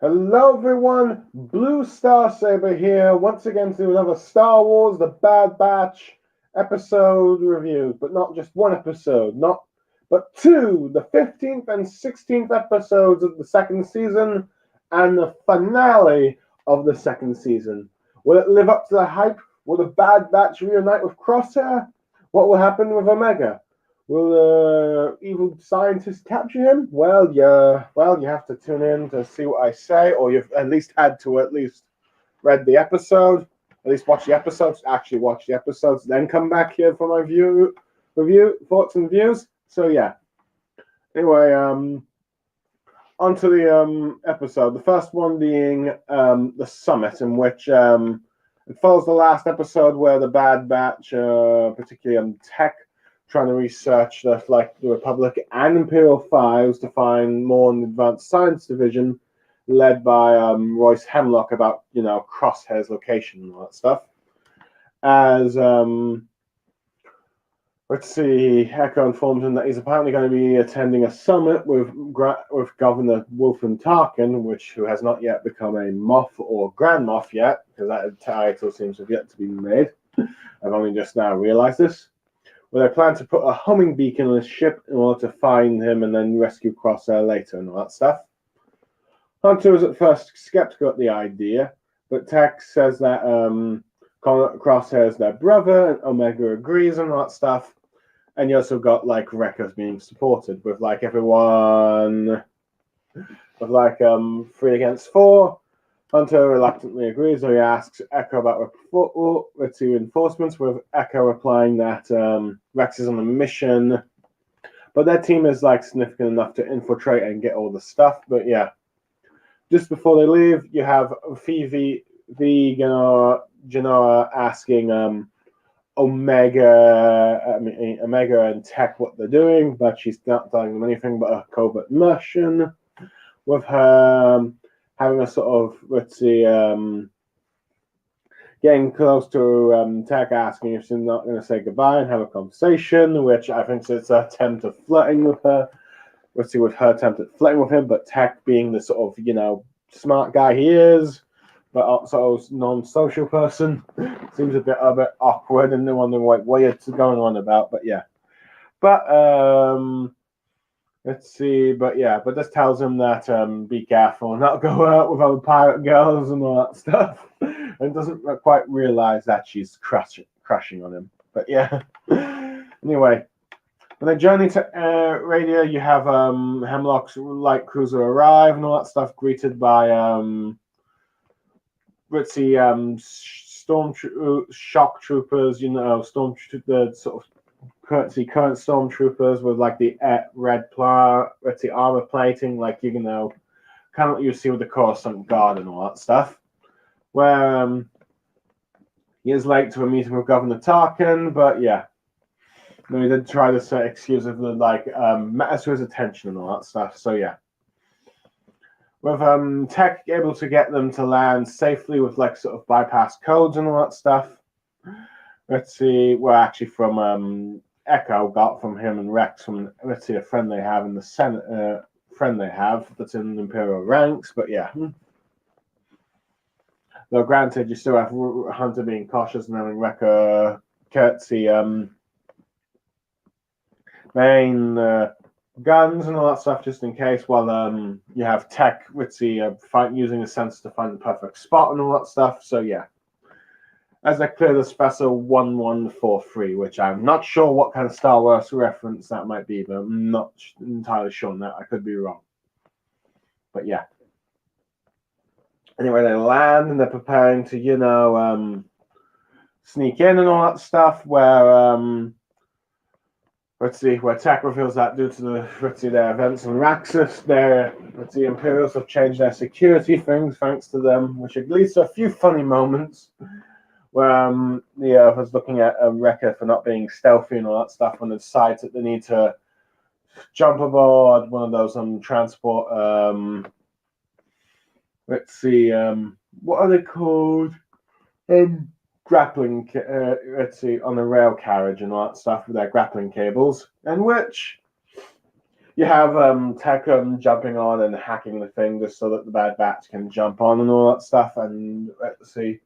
Hello everyone, Blue Star Saber here, once again to do another Star Wars The Bad Batch episode review, but not just one episode, but two, the 15th and 16th episodes of the second season, and the finale of the second season. Will it live up to the hype? Will the Bad Batch reunite with Crosshair? What will happen with Omega? Will the evil scientist capture him? You have to tune in to see what I say, or you've at least had to at least read the episode, at least watch the episodes, actually watch the episodes, then come back here for my review, thoughts and views. So yeah. Anyway, onto the episode. The first one being the summit, in which it follows the last episode where the Bad Batch, particularly Tech, trying to research the Republic and Imperial Files to find more in the Advanced Science Division, led by Royce Hemlock, about Crosshair's location and all that stuff. As let's see, Echo informs him that he's apparently going to be attending a summit with Governor Wolfram Tarkin, who has not yet become a Moff or Grand Moff yet, because that title seems to have yet to be made. I've only just now realized this. Where they plan to put a homing beacon on his ship in order to find him and then rescue Crosshair later and all that stuff. Hunter was at first skeptical at the idea, but Tex says that Crosshair is their brother, and Omega agrees and all that stuff. And you also got Wreckers being supported with everyone with 3 against 4. Hunter reluctantly agrees, so he asks Echo about reinforcements, with Echo replying that Rex is on a mission, but their team is significant enough to infiltrate and get all the stuff. But yeah, just before they leave, you have Phoebe Genoa asking Omega and Tech what they're doing, but she's not telling them anything but a covert mission, with her having a sort of, getting close to Tech, asking if she's not going to say goodbye and have a conversation, which I think is an attempt of flirting with her. With her attempt at flirting with him, but Tech, being the sort of, smart guy he is, but also non-social person, seems a bit awkward, and no wondering what it's going on about. But yeah, but let's see. But yeah, but this tells him that be careful, not go out with other pirate girls and all that stuff, and doesn't quite realize that she's crushing on him. But yeah. Anyway, when they journey to Radio, you have Hemlock's light cruiser arrive and all that stuff, greeted by shock troopers, the sort of current stormtroopers with the red armor plating, kind of what you see with the Coruscant Guard and all that stuff. Where he is late to a meeting with Governor Tarkin, but yeah. No, he did try this excuse of matters to his attention and all that stuff. So yeah. With Tech able to get them to land safely with sort of bypass codes and all that stuff. Let's see, well, actually from Echo got from him and Rex, from a friend they have in the Senate, friend they have that's in Imperial ranks. But yeah, though granted, you still have Hunter being cautious and having Wrecker curtsy main guns and all that stuff, just in case, while you have Tech using the sensor to find the perfect spot and all that stuff. So yeah, as they clear the Special 1143, which I'm not sure what kind of Star Wars reference that might be, but I'm not entirely sure on that. I could be wrong. But yeah. Anyway, they land and they're preparing to, sneak in and all that stuff, where where Tech reveals that due to their events in Raxus, the Imperials have changed their security things thanks to them, which leads to a few funny moments where the Earth was looking at Wrecker for not being stealthy and all that stuff, when they decide that they need to jump aboard one of those transport. What are they called? Grappling, on a rail carriage and all that stuff with their grappling cables, and which You have Tech jumping on and hacking the thing just so that the Bad Batch can jump on and all that stuff. And let's see,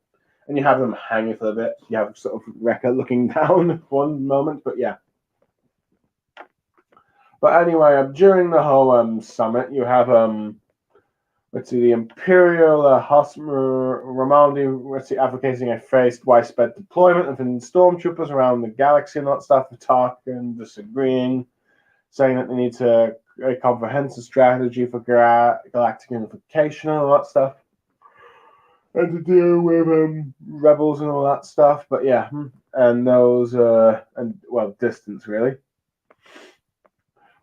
and you have them hanging for a bit. You have sort of Wrecker looking down one moment, but yeah. But anyway, during the whole summit, you have let's see, the Imperial Ramaldi, let's see, advocating a phased widespread deployment of stormtroopers around the galaxy and that stuff, talking, disagreeing, saying that they need to a comprehensive strategy for galactic unification and all that stuff, and to deal with rebels and all that stuff. But yeah, and those and well, distance really.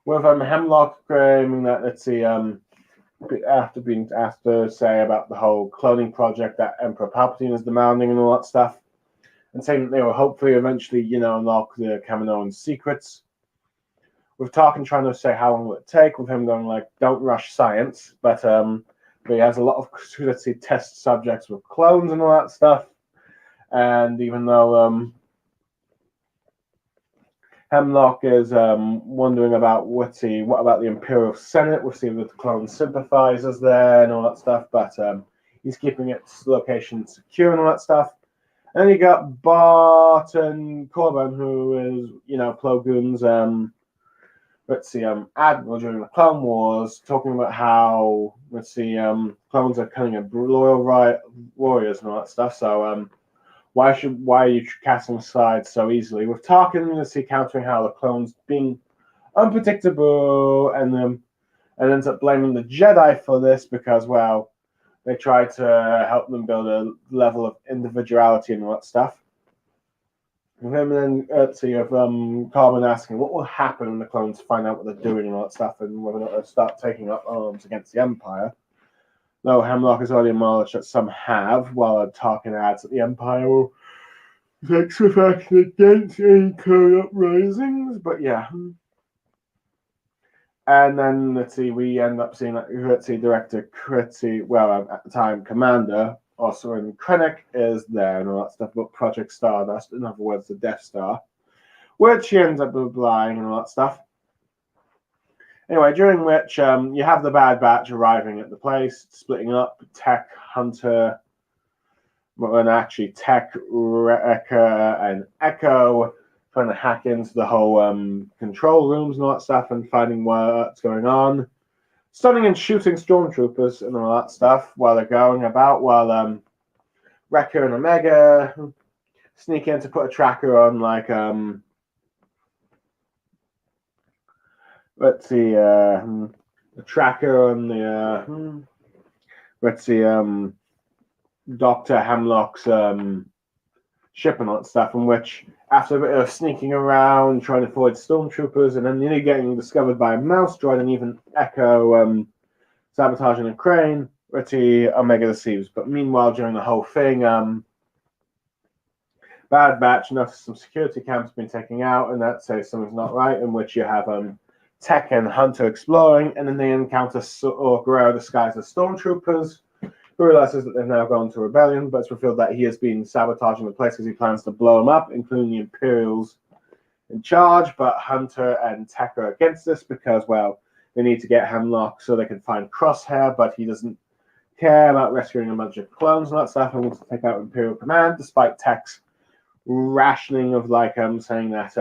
With Hemlock claiming that, let's see, after being asked to say about the whole cloning project that Emperor Palpatine is demanding and all that stuff, and saying that they will hopefully eventually, unlock the Kaminoan secrets. With Tarkin trying to say how long will it take, with him going like, "Don't rush science," but he has a lot of, let's see, test subjects with clones and all that stuff, and even though Hemlock is wondering about what about the Imperial Senate. We'll see with the clone sympathizers there and all that stuff, but he's keeping its location secure and all that stuff. And then you got Barton Corbin, who is, Plo Koon's, admiral during the Clone Wars, talking about how, clones are killing loyal warriors and all that stuff. So, why are you casting aside so easily? With Tarkin, countering how the clones being unpredictable and ends up blaming the Jedi for this because, well, they tried to help them build a level of individuality and all that stuff. With him and then Carbon asking what will happen when the clones find out what they're doing and all that stuff, and whether or not they'll start taking up arms against the Empire. Though Hemlock has already acknowledged that some have, while Tarkin adds that the Empire will take swift action against any current uprisings. But yeah. And then, we end up seeing that, director, at the time, Commander, also in Krennic, is there and all that stuff about Project Stardust, in other words, the Death Star, which he ends up lying and all that stuff. Anyway, during which you have the Bad Batch arriving at the place, splitting up, Tech, Hunter, and actually Tech, Wrecker, and Echo, trying to hack into the whole control rooms and all that stuff and finding what's going on. Stunning and shooting stormtroopers and all that stuff while they're going about, while Wrecker and Omega sneak in to put a tracker on, like, the tracker on the, Dr. Hemlock's ship and all that stuff, in which, after a bit of sneaking around, trying to avoid stormtroopers, and then nearly getting discovered by a mouse droid, and even Echo sabotaging a crane, Omega deceives. But meanwhile, during the whole thing, Bad Batch notices some security cams being taken out, and that says something's not right, in which you have Tech and Hunter exploring, and then they encounter Guerrero disguised as stormtroopers, who realizes that they've now gone to rebellion, but it's revealed that he has been sabotaging the place because he plans to blow them up, including the Imperials in charge. But Hunter and Tech are against this because, well, they need to get Hemlock so they can find Crosshair, but he doesn't care about rescuing a bunch of clones and that stuff and wants to take out Imperial Command, despite Tech's rationing of, saying that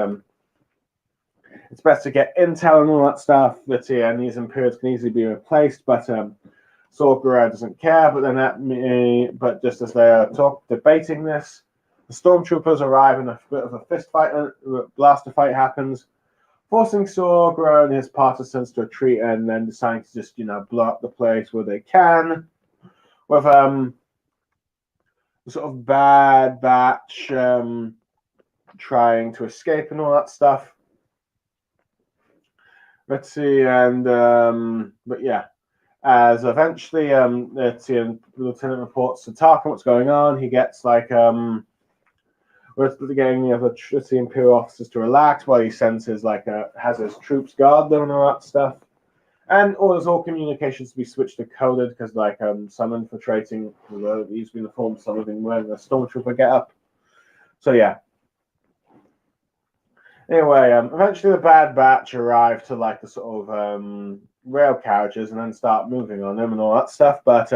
it's best to get intel and all that stuff, and these Imperials can easily be replaced, but Saw Gerrera doesn't care, but just as they are debating this, the stormtroopers arrive in a bit of a fist fight, and a blaster fight happens, forcing Saw Gerrera and his partisans to retreat, and then deciding to just, blow up the place where they can, with sort of Bad Batch trying to escape and all that stuff. But yeah. As eventually, the lieutenant reports to Tarkin what's going on. He gets we're getting the other Imperial officers to relax while he sends his has his troops guard them and all that stuff, and orders all communications to be switched to coded because some infiltrating, he's been informed some have been wearing a stormtrooper getup. So yeah. Anyway, eventually the Bad Batch arrive to like the sort of rail carriages and then start moving on them and all that stuff. But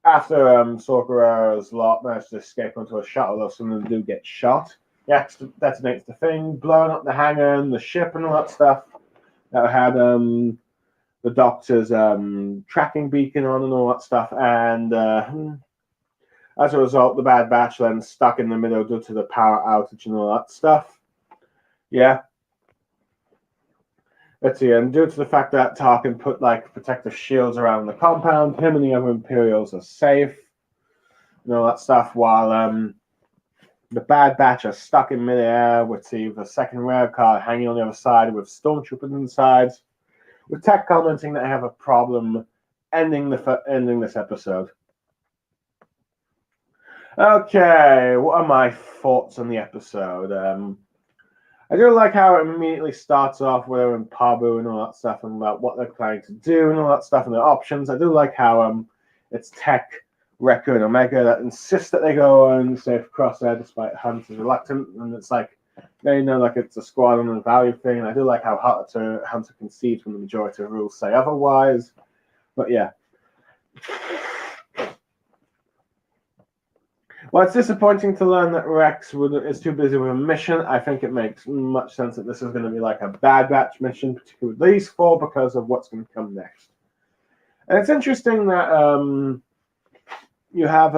after Saw Gerrera's lot managed to escape onto a shuttle, or some of them do get shot. He detonates the thing, blowing up the hangar and the ship and all that stuff that had the Doctor's tracking beacon on and all that stuff. And as a result, the Bad Batch then stuck in the middle due to the power outage and all that stuff. Yeah. Let's see, and due to the fact that Tarkin put like protective shields around the compound, him and the other Imperials are safe and all that stuff, while the Bad Batch are stuck in midair with the second rail car hanging on the other side with stormtroopers inside, with Tech commenting that I have a problem ending this episode. Okay, what are my thoughts on the episode? I do like how it immediately starts off with them and Pabu and all that stuff, and about what they're planning to do and all that stuff and their options. I do like how it's Tech, Wrecker, and Omega that insist that they go and save Crosshair despite Hunter's reluctant, and it's like they know like it's a squad and a value thing. And I do like how Hunter concedes when the majority of rules say otherwise. But yeah. Well, it's disappointing to learn that Rex is too busy with a mission. I think it makes much sense that this is going to be like a Bad Batch mission, particularly with these four, because of what's going to come next. And it's interesting that you have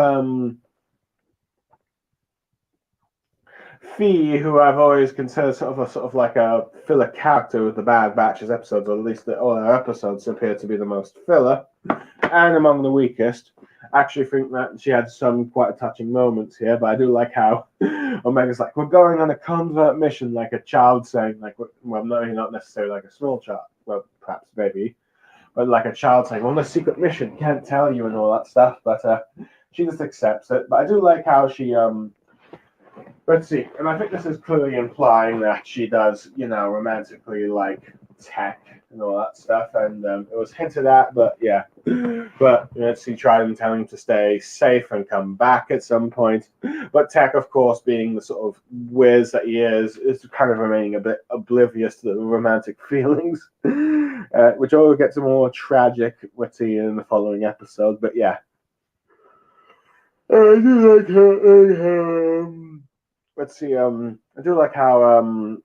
Fee, who I've always considered sort of like a filler character with the Bad Batch's episodes, or at least all their episodes appear to be the most filler and among the weakest. I actually think that she had some quite touching moments here, but I do like how Omega's like, we're going on a convert mission, like a child saying, like, well, no, not necessarily like a small child, well, perhaps baby, but like a child saying, well, on a secret mission, can't tell you and all that stuff, but she just accepts it. But I do like how she, let's see, and I think this is clearly implying that she does, romantically like Tech and all that stuff, and it was hinted at, but yeah. But she tried and telling him to stay safe and come back at some point. But Tech, of course, being the sort of whiz that he is kind of remaining a bit oblivious to the romantic feelings, which all gets more tragic, witty in the following episode. But yeah, I do like her. Let's see. I do like how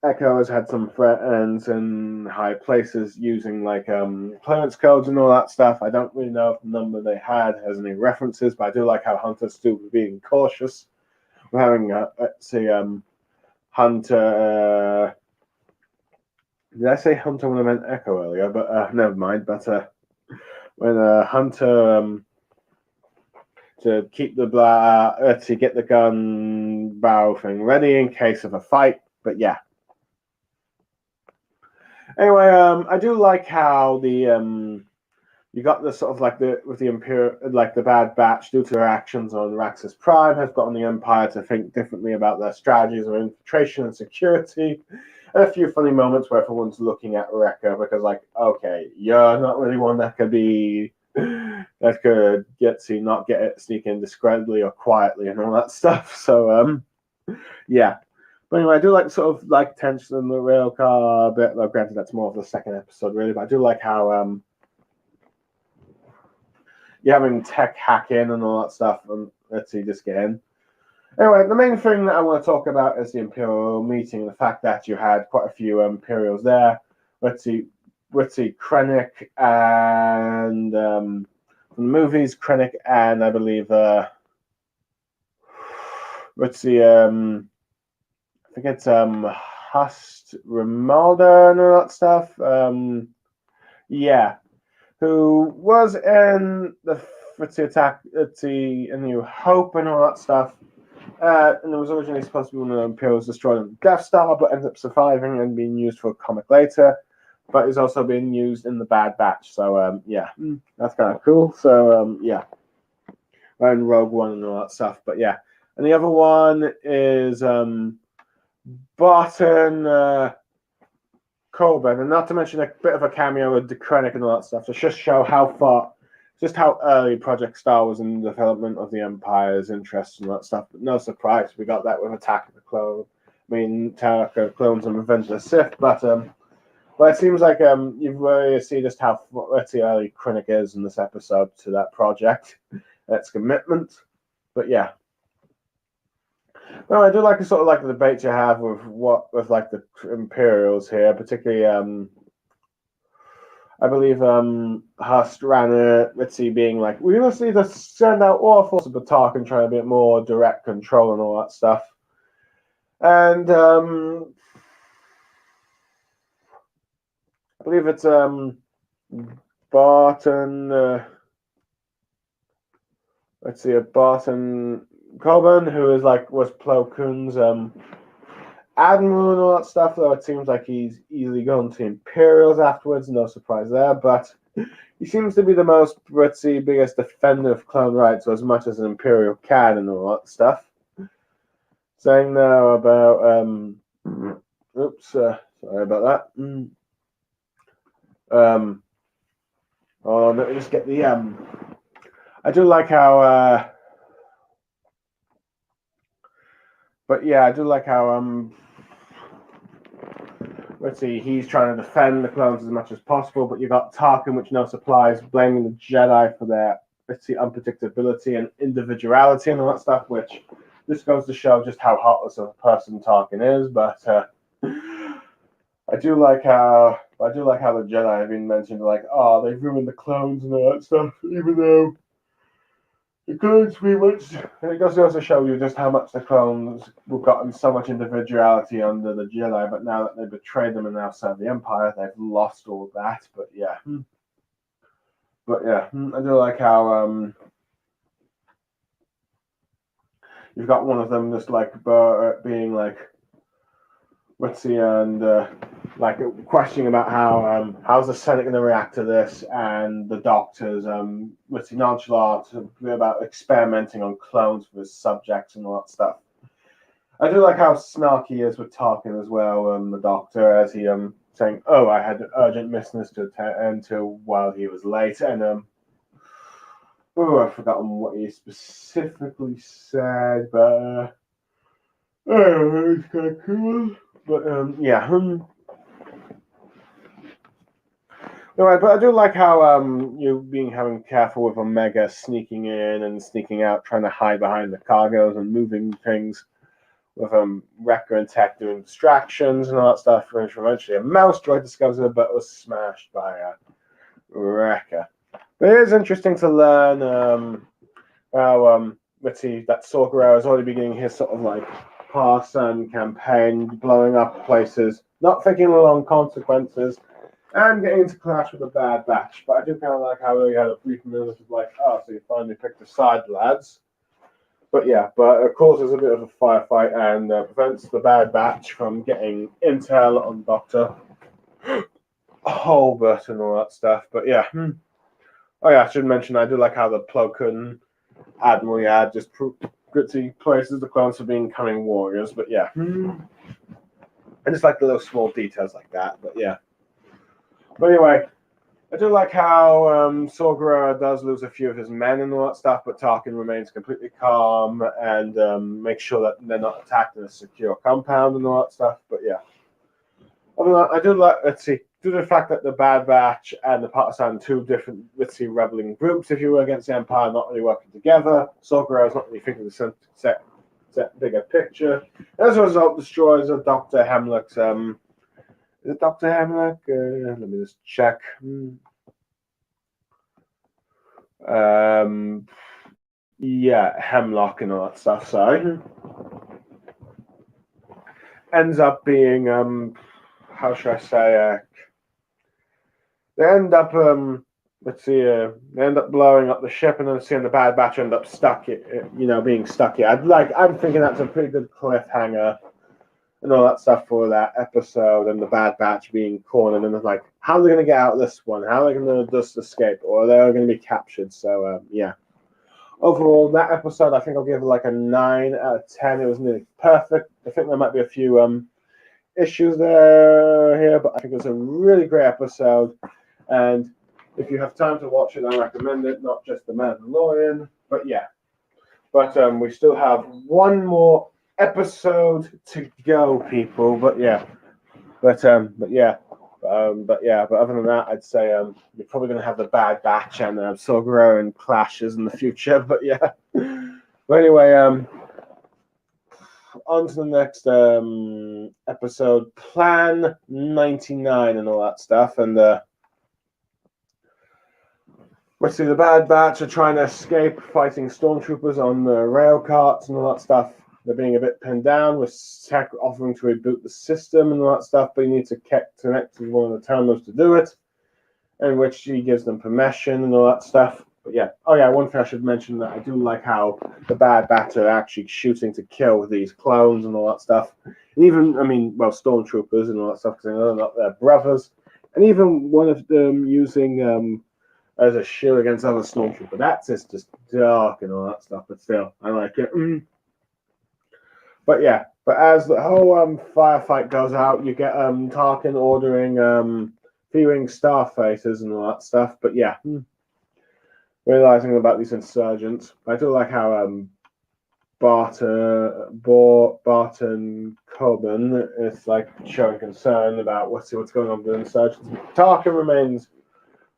Echo has had some friends in high places using like clearance codes and all that stuff. I don't really know if the number they had has any references, but I do like how Hunter's still being cautious. We're having let's see, Hunter. Did I say Hunter when I meant Echo earlier? But never mind. But when Hunter to keep the to get the gun barrel thing ready in case of a fight. But yeah. Anyway, I do like how the you got the sort of like with the Imperial, like the Bad Batch, due to their actions on Raxus Prime, has gotten the Empire to think differently about their strategies of infiltration and security. And a few funny moments where everyone's looking at Wrecker because, like, okay, you're not really one that could not get it sneak in discreetly or quietly and all that stuff. So yeah. But anyway, I do like sort of like tension in the rail car bit. Well, granted, that's more of the second episode, really. But I do like how you're having Tech hack in and all that stuff. And let's see, just get in. Anyway, the main thing that I want to talk about is the Imperial meeting. The fact that you had quite a few Imperials there. Let's see, Krennic and from the movies, Krennic and I believe let's see, I think it's Hust Romalda and all that stuff. Yeah, who was in the attack at the A New Hope and all that stuff. And it was originally supposed to be one of the Imperials destroying the Death Star, but ends up surviving and being used for a comic later. But is also being used in the Bad Batch. So yeah, that's kind of cool. So yeah, and Rogue One and all that stuff. But yeah, and the other one is Barton Coben, and not to mention a bit of a cameo with Krennic and all that stuff to just show how early Project Star was in the development of the Empire's interests and that stuff. But no surprise, we got that with Attack of the Clones. Tower of Clones and Revenge of the Sith, but it seems like you really see just how early Krennic is in this episode to that project, its commitment. But yeah. No, I do like the debate you have with the Imperials here, particularly I believe Hust ran it, being like, we just need to send out all our forces to Tark and try a bit more direct control and all that stuff. And I believe it's Barton Barton Coburn, who was Plo Koon's admiral and all that stuff, though it seems like he's easily going to Imperials afterwards, no surprise there, but he seems to be the most biggest defender of clone rights, as much as an Imperial can and all that stuff. Saying now about sorry about that. Oh, let me just get the I do like how but yeah, I do like how he's trying to defend the clones as much as possible, but you got Tarkin, which no surprise, blaming the Jedi for their unpredictability and individuality and all that stuff, which this goes to show just how heartless of a person Tarkin is. But I do like how the Jedi have been mentioned, like, oh, they've ruined the clones and all that stuff, even though the clones pretty much. And it goes to also show you just how much the clones have gotten so much individuality under the Jedi, but now that they betrayed them and now serve the Empire, they've lost all that. But yeah. I do like how you've got one of them just like being like, and like questioning about how's the Senate going to react to this, and the doctors nonchalant about experimenting on clones for his subjects and all that stuff. I do like how snarky he is with Tarkin as well, the doctor, as he saying, oh, I had urgent business to attend to while he was late, and I've forgotten what he specifically said, but it's kind of cool. But yeah. Alright, but I do like how you having careful with Omega sneaking in and sneaking out, trying to hide behind the cargoes and moving things with Wrecker and Tech doing distractions and all that stuff. Which eventually a mouse droid discovers it, but was smashed by Wrecker. But it is interesting to learn how that Saw Gerrera is already beginning his sort of like past campaign, blowing up places, not thinking along consequences, and getting into clash with a Bad Batch. But I do kind of like how we had a brief minute of like, oh, so you finally picked a side, lads. But yeah, but of course there's a bit of a firefight and prevents the Bad Batch from getting intel on Dr. Holbert and all that stuff. But yeah. Oh yeah, I should mention I do like how the Plo Koon Admiral just Gritty places the clones for being cunning warriors, but yeah. And just like the little small details like that, but yeah. But anyway, I do like how Saw Gerrera does lose a few of his men and all that stuff, but Tarkin remains completely calm and makes sure that they're not attacked in a secure compound and all that stuff, but yeah. I do like, due to the fact that the Bad Batch and the Partisan, two different, rebelling groups, if you will, against the Empire, not really working together. Saw Gerrera is not really thinking the set bigger picture. As a result, destroys Dr. Hemlock's. Is it Dr. Hemlock? Let me just check. Yeah, Hemlock and all that stuff. Sorry. Ends up being how should I say? They end up they end up blowing up the ship, and then seeing the Bad Batch end up stuck, being stuck here. I'm thinking that's a pretty good cliffhanger and all that stuff for that episode, and the Bad Batch being cornered, and it's like, how are they going to get out of this one? How are they going to just escape, or they're going to be captured? So yeah. Overall, that episode, I think I'll give it like a 9 out of 10. It was nearly perfect. I think there might be a few issues here, but I think it was a really great episode. And if you have time to watch it, I recommend it, not just The Mandalorian, but yeah. But we still have one more episode to go, people. But yeah, but other than that, I'd say you're probably going to have the Bad Batch and Sorgro and clashes in the future. But yeah, but anyway, on to the next episode, Plan 99 and all that stuff, and let's see, the Bad Batch are trying to escape, fighting stormtroopers on the rail carts and all that stuff. They're being a bit pinned down, with Tech offering to reboot the system and all that stuff, but you need to connect to one of the terminals to do it, in which she gives them permission and all that stuff. But yeah, one thing I should mention, that I do like how the Bad Batch are actually shooting to kill these clones and all that stuff. And even, stormtroopers and all that stuff, because they're not their brothers. And even one of them using as a shield against other stormtroopers. That's just dark and all that stuff, but still, I like it. But yeah, but as the whole firefight goes out, you get Tarkin ordering viewing starfighters and all that stuff. But yeah, realizing about these insurgents, I do like how Barton Coburn is like showing concern about what's going on with the insurgents. Tarkin remains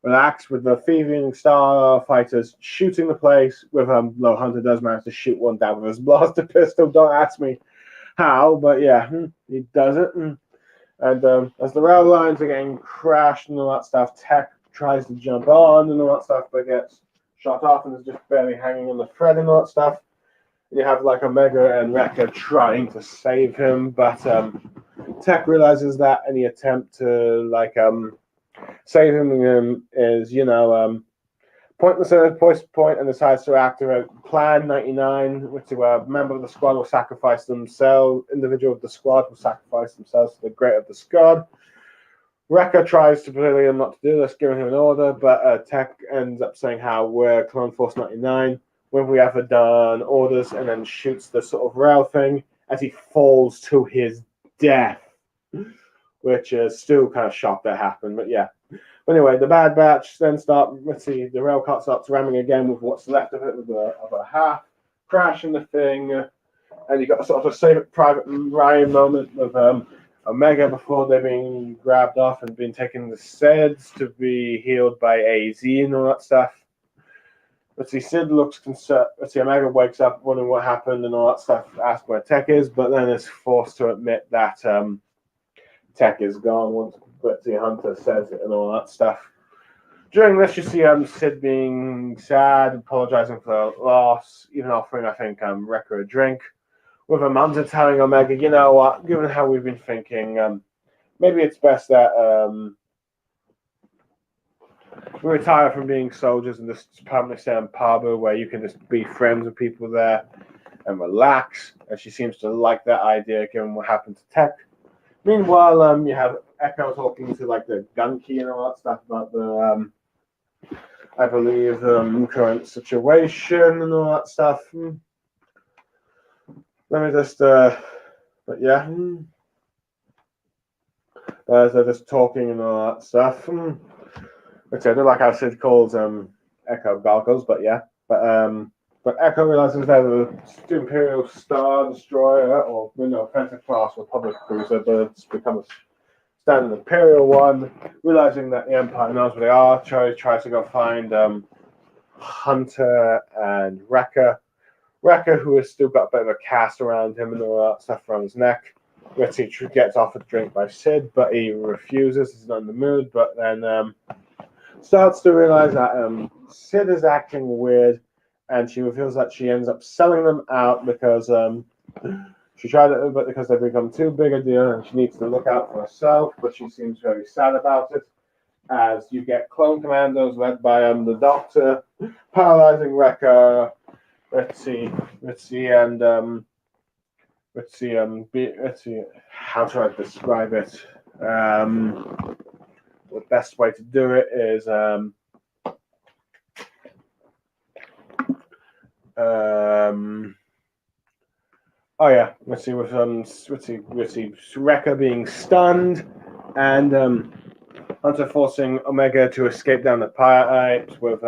relaxed, with the thieving starfighters shooting the place. With Low Hunter does manage to shoot one down with his blaster pistol. Don't ask me how, but yeah, he does it. And as the rail lines are getting crashed and all that stuff, Tech tries to jump on and all that stuff, but gets shot off and is just barely hanging on the thread and all that stuff. And you have like Omega and Wrecker trying to save him, but Tech realizes that any attempt to save him is, pointless at this point, and decides to activate Plan 99, which a member of the squad will sacrifice themselves. Individual of the squad will sacrifice themselves for the great of the squad. Wrecker tries to persuade him not to do this, giving him an order, but Tech ends up saying how we're Clone Force 99, when we ever done orders, and then shoots the sort of rail thing as he falls to his death, which is still kind of shocked that happened, but yeah. But anyway, the Bad Batch then the rail cart starts ramming again with what's left of it, with a half crash in the thing, and you got a sort of a Saving Private Ryan moment of Omega before they're being grabbed off and being taken to SEDS to be healed by AZ and all that stuff. Sid looks concerned. Omega wakes up wondering what happened and all that stuff, asks where Tech is, but then is forced to admit that Tech is gone once Hunter says it and all that stuff. During this, you see Sid being sad, apologizing for the loss, even offering, I think, Wrecker a drink. With Hunter telling Omega, you know what, given how we've been thinking, maybe it's best that we retire from being soldiers and just permanently stay on Pabu, where you can just be friends with people there and relax. And she seems to like that idea, given what happened to Tech. Meanwhile, you have Echo talking to the Gunky and all that stuff about the, I believe, current situation and all that stuff. Let me just, but yeah. They're just talking and all that stuff. Which I do like how Sid calls Echo goggles, but yeah. But Echo realizes that the Imperial Star Destroyer, or offensive class Republic cruiser, but it's become a standard Imperial one. Realizing that the Empire knows where they are, tries to go find Hunter and Wrecker. Wrecker, who has still got a bit of a cast around him and all that stuff around his neck. He gets offered a drink by Sid, but he refuses. He's not in the mood, but then starts to realize that Sid is acting weird, and she reveals that she ends up selling them out because she tried it, but because they've become too big a deal, and she needs to look out for herself. But she seems very sad about it, as you get clone commandos led by the Doctor, paralyzing Wrecker. Let's see, how should I describe it? The best way to do it is with Wrecker being stunned and Hunter forcing Omega to escape down the pipes with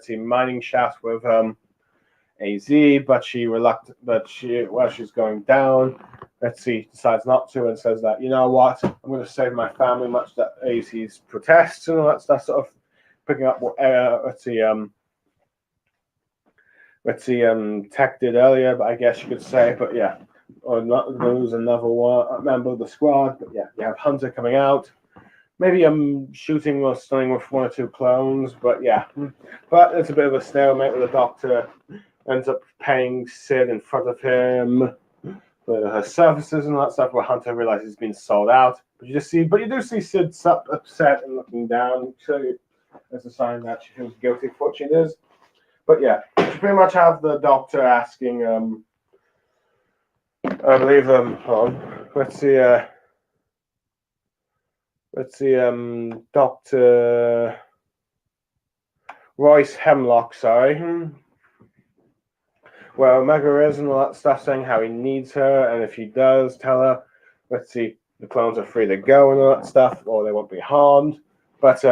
mining shaft with AZ, but while she's going down, let's see, decides not to and says that, you know what, I'm going to save my family, much that AZ's protests and all that stuff, sort of picking up what Tech did earlier, but I guess you could say, but yeah, or not lose another one member of the squad, but yeah, you have Hunter coming out. Maybe shooting or stunning with one or two clones, but yeah. But it's a bit of a stalemate with the Doctor. Ends up paying Sid in front of him for her services and all that stuff, where Hunter realizes he's been sold out. But you do see Sid upset and looking down. So it's a sign that she feels guilty for what she does. But yeah, you pretty much have the Doctor asking, I believe, hold on, let's see, Dr. Royce Hemlock, sorry, where Omega is and all that stuff, saying how he needs her, and if he does, tell her, let's see, the clones are free to go and all that stuff, or they won't be harmed, but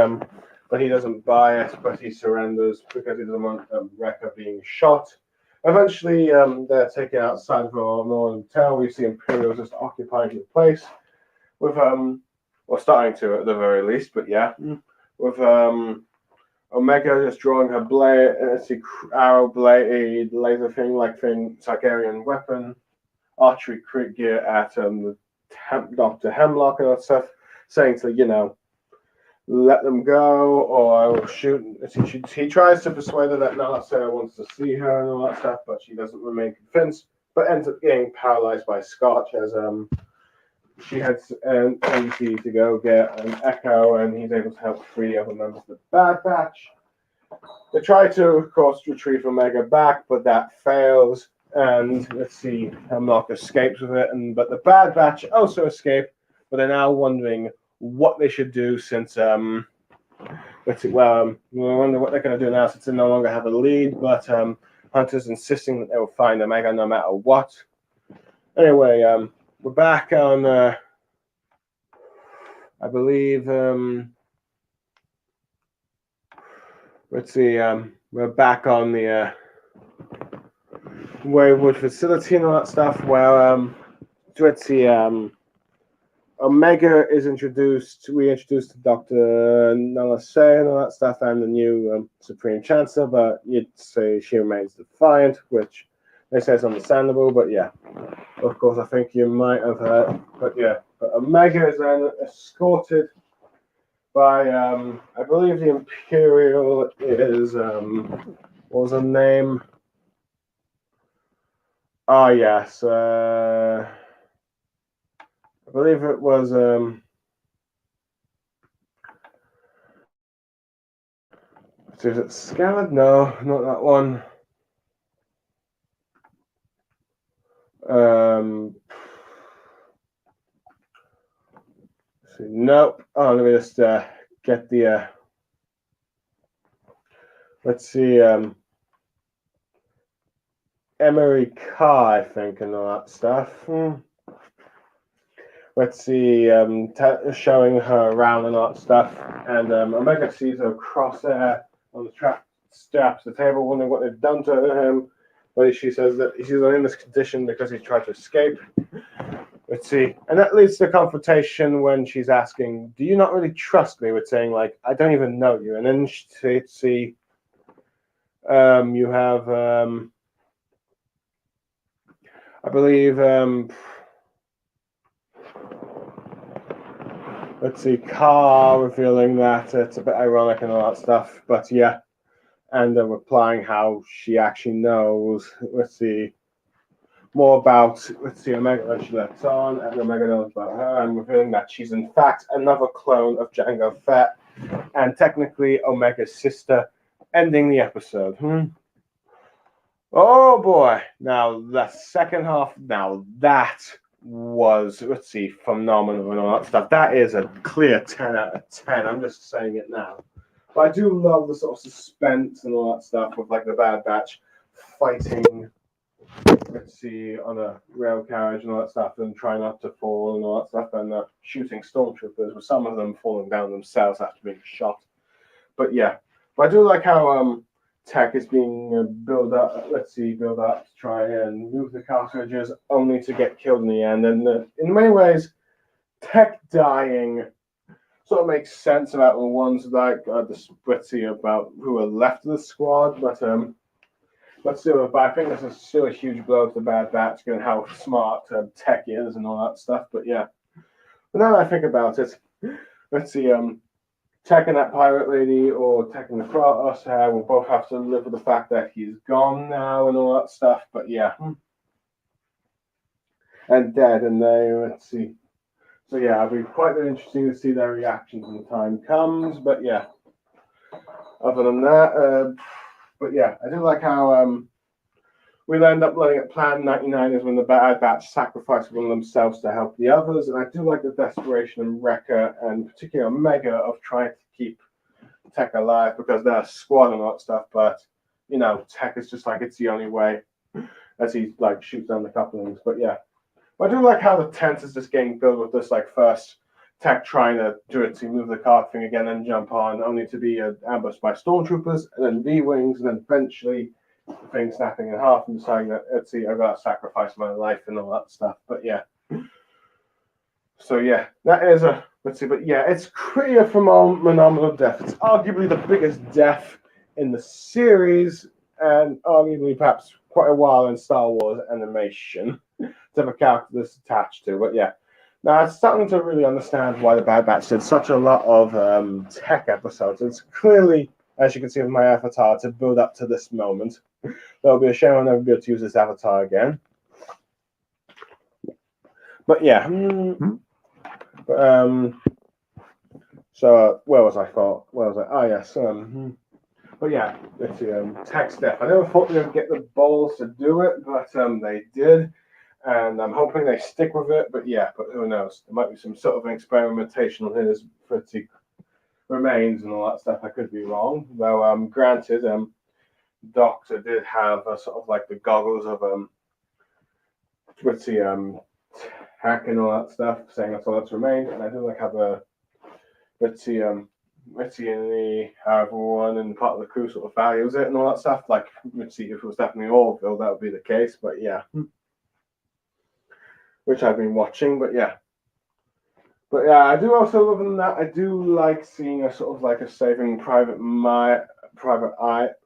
he doesn't buy it, but he surrenders because he doesn't want Wrecker being shot. Eventually, they're taken outside of our northern town. We see Imperials just occupying the place with or starting to at the very least, but yeah, with Omega just drawing her blade, arrow blade, laser thing, Targaryen weapon, archery crit gear at Dr. Hemlock and that stuff, saying to, let them go, or I will shoot. He tries to persuade her that Nala Sarah wants to see her and all that stuff, but she doesn't remain convinced, but ends up getting paralyzed by Scotch as she heads NBC to go get an Echo, and he's able to help 3 other members of the Bad Batch. They try to, of course, retrieve Omega back, but that fails. And let's see, Hemlock escapes with it, but the Bad Batch also escape. But they're now wondering what they should do since we wonder what they're going to do now since they no longer have a lead. But Hunter's insisting that they will find Omega no matter what. Anyway, we're back on, I believe, let's see, we're back on the Wayward facility and all that stuff, where, let's see, Omega is reintroduced to Dr. Nala Se and all that stuff, and the new Supreme Chancellor, but you'd say she remains defiant, which they say is understandable, but yeah. Of course, I think you might have heard, but yeah. But Omega is then escorted by, I believe the Imperial is, what was her name? Oh, yes. I believe it was, is it Scarlet? No, not that one. Nope. Oh, let me just get the. Let's see. Emery Carr, I think, and all that stuff. Let's see. Showing her around and all that stuff, and Omega sees her crosshair on the straps of the table, wondering what they've done to him. But she says that he's in this condition because he tried to escape. Let's see. And that leads to a confrontation when she's asking, do you not really trust me? With saying, like, I don't even know you. And then see, you have, I believe, let's see, Carr revealing that it's a bit ironic and all that stuff. But yeah. And replying how she actually knows. Let's see. More about, Omega when she lets on, and Omega knows about her, and revealing that she's in fact another clone of Jango Fett, and technically Omega's sister, ending the episode. Oh boy! Now the second half. Now that was, phenomenal and all that stuff. That is a clear 10 out of 10. I'm just saying it now. But I do love the sort of suspense and all that stuff with like the Bad Batch fighting. On a rail carriage and all that stuff, and trying not to fall and all that stuff, and shooting stormtroopers, with some of them falling down themselves after being shot. But yeah, I do like how Tech is being built up. Build up to try and move the cartridges, only to get killed in the end. And in many ways, Tech dying sort of makes sense about the ones like the Spritzy about who are left of the squad, but but I think this is still a huge blow to the Bad Batch, given how smart Tech is and all that stuff. But yeah, but now that I think about it, let's see, Tech and that pirate lady, or Tech and the Crosshair will both have to live with the fact that he's gone now and all that stuff. But yeah, and dead, and let's see. So yeah, it'll be quite interesting to see their reactions when the time comes. But yeah, other than that, but yeah, I do like how we'll end up letting it Plan 99 is when the Bad Batch sacrifice one of themselves to help the others. And I do like the desperation and Wrecker, and particularly Omega, of trying to keep Tech alive because they're a squad and all that stuff. But, Tech is just like, it's the only way, as he, like, shoots down the couplings. But yeah. But I do like how the tense is just getting built with this, like, first Tech trying to do it to move the cart thing again and jump on, only to be ambushed by stormtroopers, and then V-Wings, and then eventually thing snapping in half and deciding that I've got to sacrifice my life and all that stuff. But yeah. So yeah, that is but yeah, it's pretty a phenomenal death. It's arguably the biggest death in the series, and arguably perhaps quite a while in Star Wars animation to have a character this attached to. But yeah. Now I'm starting to really understand why the Bad Batch did such a lot of Tech episodes. It's clearly, as you can see with my avatar, to build up to this moment. There'll be a shame I'll never be able to use this avatar again. But yeah. So where was I? Oh yes. But yeah, it's Tech death. I never thought they would get the balls to do it, but they did, and I'm hoping they stick with it. But yeah, but who knows? There might be some sort of experimentation on his pretty remains and all that stuff. I could be wrong, though. Granted, Doctor did have sort of like the goggles of pretty Hack and all that stuff, saying that's all that's remained. And I do like how the Ritzy and the everyone and part of the crew sort of values it and all that stuff. Like Ritzy, if it was definitely Orville, that would be the case. But yeah, which I've been watching. But yeah, I do also, other than that, I do like seeing a sort of like a Saving Private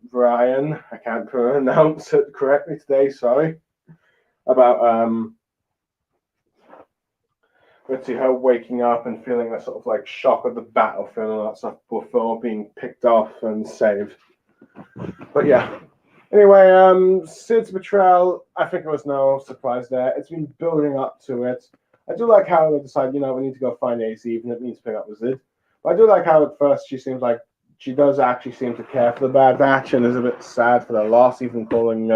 Brian. I can't pronounce it correctly today. Sorry about let's see, her waking up and feeling that sort of like shock of the battlefield and all that stuff before being picked off and saved. But yeah. Anyway, Sid's betrayal, I think it was no surprise there. It's been building up to it. I do like how they decide, we need to go find AC, even if it means pick up the Zid. But I do like how at first she seems like she does actually seem to care for the Bad Batch and is a bit sad for the loss, even calling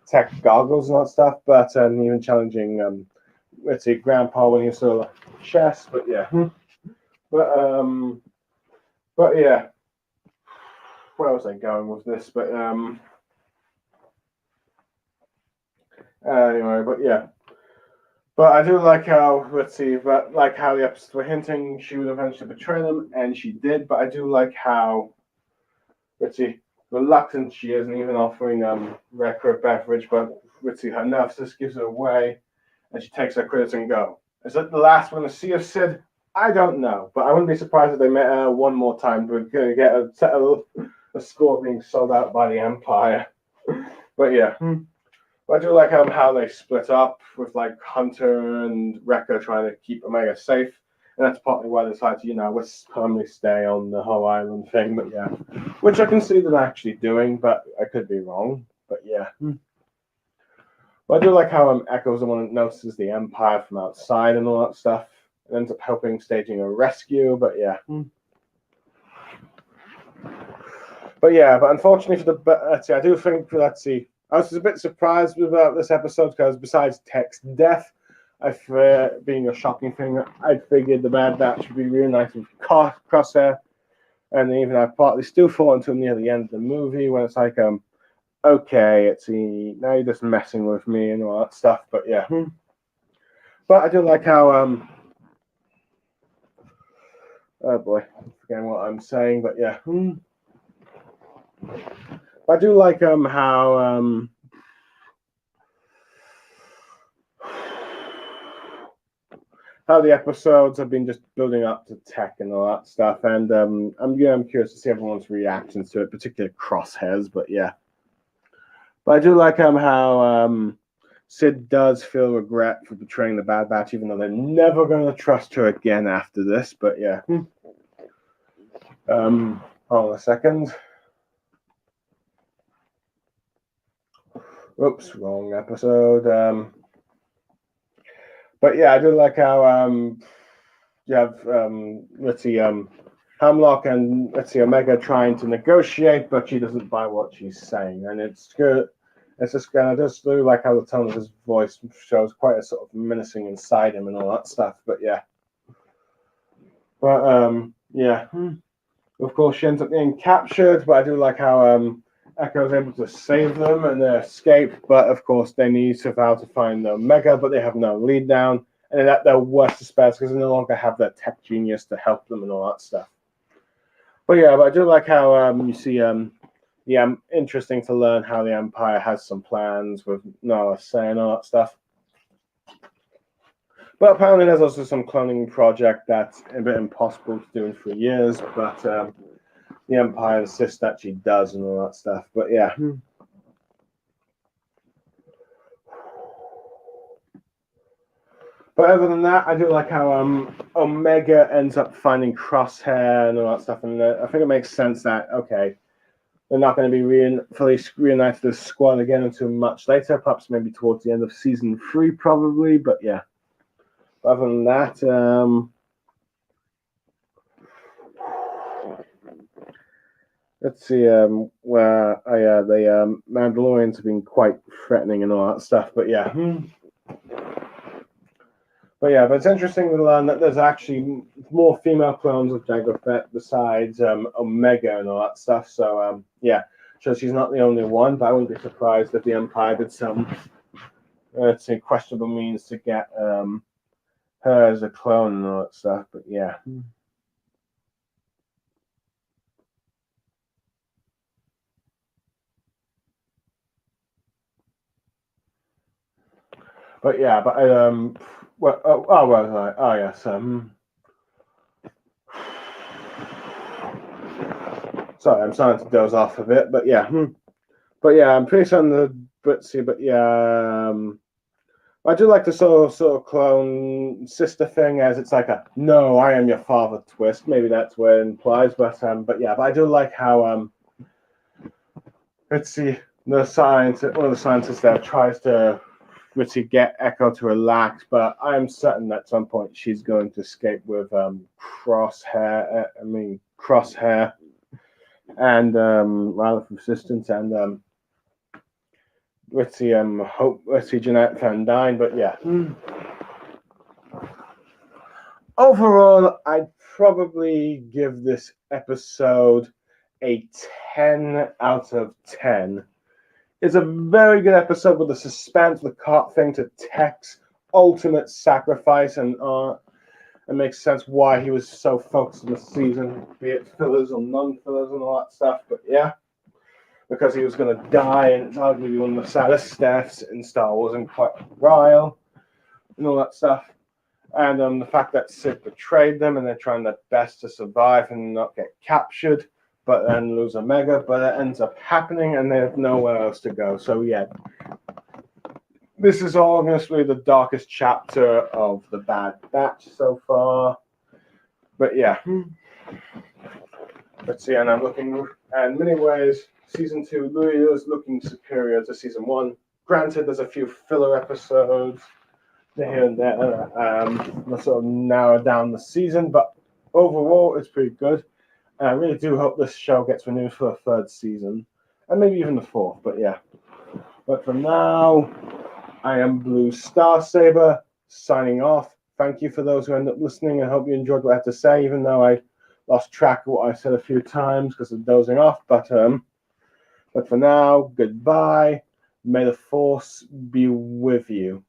Tech goggles and all that stuff, but even challenging let's see, Grandpa when he was still like chess, but yeah. But yeah. Where was I going with this? But anyway, but yeah. But I do like how how the episodes were hinting she would eventually betray them, and she did. But I do like how reluctant she is, and even offering Wrecker a beverage, but her nerves just gives her away. And she takes her credits and go. Is that the last we're going to see of Sid? I don't know, but I wouldn't be surprised if they met her one more time. We're going to get a score being sold out by the Empire. But yeah, but I do like how they split up with like Hunter and Wrecker trying to keep Omega safe, and that's partly why they decided to let's permanently stay on the whole island thing. But yeah, which I can see them actually doing, but I could be wrong. But yeah. But I do like how Echo's the one that notices the Empire from outside and all that stuff. It ends up helping staging a rescue, but yeah. But unfortunately for the I do think I was a bit surprised about this episode because besides Tech's death, being a shocking thing, I figured the Bad Batch would be really nice with Crosshair, and even I partly still thought until near the end of the movie when it's like okay, now you're just messing with me and all that stuff, but yeah. But I do like how oh boy, I'm forgetting what I'm saying, but yeah. I do like how the episodes have been just building up to tech and all that stuff, and I'm curious to see everyone's reactions to it, particularly Crosshairs. But yeah, but I do like how Sid does feel regret for betraying the Bad Batch, even though they're never going to trust her again after this. But yeah, hold on a second. Oops, wrong episode. But yeah, I do like how you have let's see Hemlock and let's see Omega trying to negotiate, but she doesn't buy what she's saying, and it's good. It's just kind of just really like how the tone of his voice shows quite a sort of menacing inside him and all that stuff. But yeah, yeah, of course she ends up getting captured, but I do like how Echo is able to save them and they escape, but of course they need Saval to find Omega, but they have no lead down, and at their worst despairs because they no longer have their tech genius to help them and all that stuff. But yeah, but I do like how you see interesting to learn how the Empire has some plans with Nala saying all that stuff. But apparently there's also some cloning project that's a bit impossible to do in 3 years, but the Empire insists that she does and all that stuff. But yeah. But other than that, I do like how Omega ends up finding Crosshair and all that stuff, and I think it makes sense that okay, they're not going to be fully reunited as squad again until much later, perhaps maybe towards the end of season 3, probably. But yeah, other than that, let's see, where the Mandalorians have been quite threatening and all that stuff. But yeah. But it's interesting to learn that there's actually more female clones of Jango Fett besides Omega and all that stuff. So yeah, so she's not the only one, but I wouldn't be surprised if the Empire did some, let's say, questionable means to get her as a clone and all that stuff. But yeah. But yeah, but yes. Sorry, I'm starting to doze off a bit, but yeah. But yeah, I'm pretty certain the Britzy, but yeah, I do like the sort of clone sister thing, as it's like a "no, I am your father" twist. Maybe that's what it implies, but yeah, but I do like how let's see, one of the scientists there tries to get Echo to relax, but I am certain that at some point she's going to escape with Crosshair and Rather Resistance and let's see Jeanette Van Dyne. But yeah, overall I'd probably give this episode a 10 out of 10. It's a very good episode with the suspense, the cart thing to Tech's ultimate sacrifice, and it makes sense why he was so focused on the season, be it fillers or non-fillers and all that stuff. But yeah, because he was going to die, and it's arguably one of the saddest deaths in Star Wars and quite a while, and all that stuff. And the fact that Sid betrayed them, and they're trying their best to survive and not get captured, but then lose Omega, but it ends up happening and they have nowhere else to go. So yeah, this is honestly the darkest chapter of the Bad Batch so far. But yeah, let's see, and I'm looking, and in many ways, season 2 really is looking superior to season 1. Granted, there's a few filler episodes here and there that sort of narrow down the season, but overall, it's pretty good. And I really do hope this show gets renewed for a 3rd season, and maybe even the 4th, but yeah. But for now, I am Blue Star Saber, signing off. Thank you for those who end up listening. I hope you enjoyed what I had to say, even though I lost track of what I said a few times because of dozing off. But for now, goodbye. May the Force be with you.